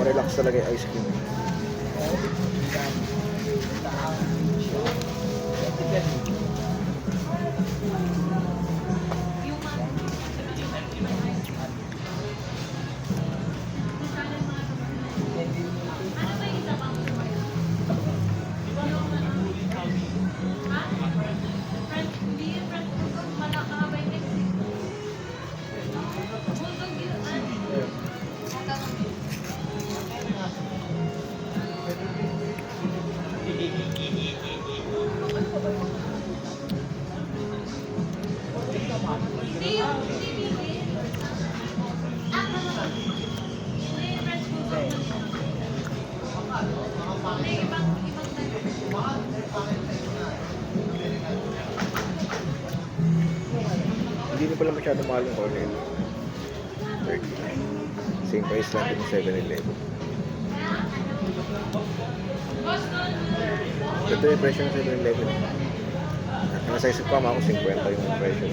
Relax talaga yung ice cream. Hindi na pala masyado mahal yung cornel. 39. Same price lang din sa 7-Eleven. Ito yung presyo ng 7-Eleven. Nasa isip ko ako 50 yung presyo.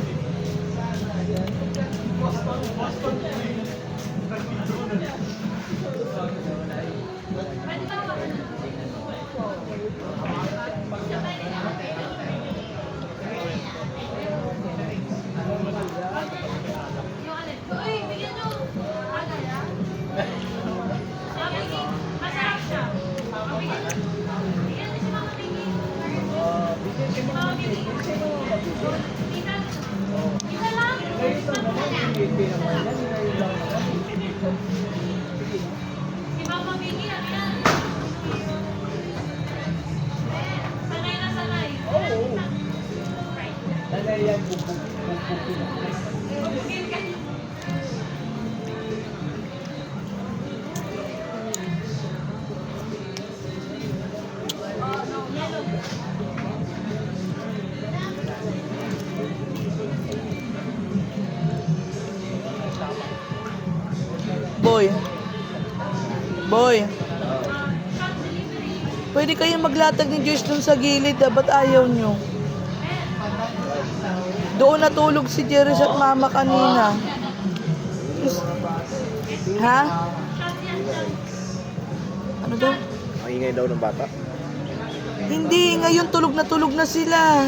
Boy, pwede kayong maglatag ni Joyce dun sa gilid, ba't ayaw nyo? Doon natulog si Jerry at mama kanina. Ha? Ano daw? Ang ingay daw ng bata. Hindi, ngayon tulog na sila.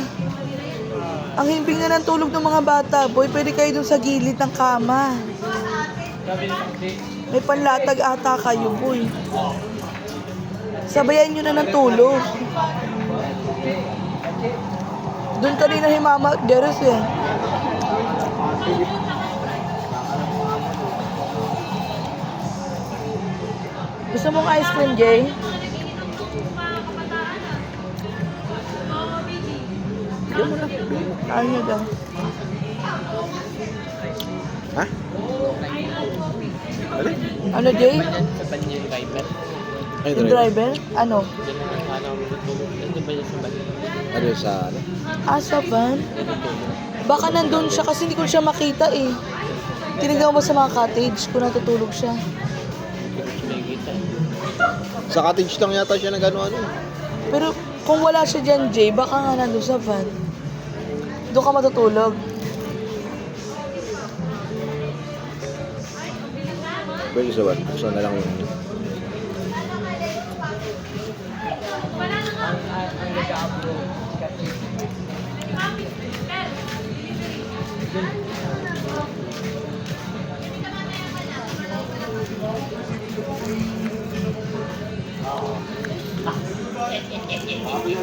Ang himbing na ng tulog ng mga bata. Boy, pwede kayo dun sa gilid ng kama. May panlatag ata kayo, boy. Sabayan nyo na ng tulog. Doon kanina si Mama Deres eh. Gusto mong ice cream, Jay? Bigyan mo na. Ayaw daw. Ha? Ano? Ano, Jay? Sa banyo yung driver. Ay, Yung driver? Ano? Ano sa ano? Sa van? Baka nandun siya kasi hindi ko siya makita eh. Tinignan mo sa mga cottage kung natutulog siya. Sa cottage lang yata siya nag ano. Pero kung wala siya dyan, Jay, baka nga nandun sa van. Doon ka matutulog. Pwede sa van. Gusto na lang yung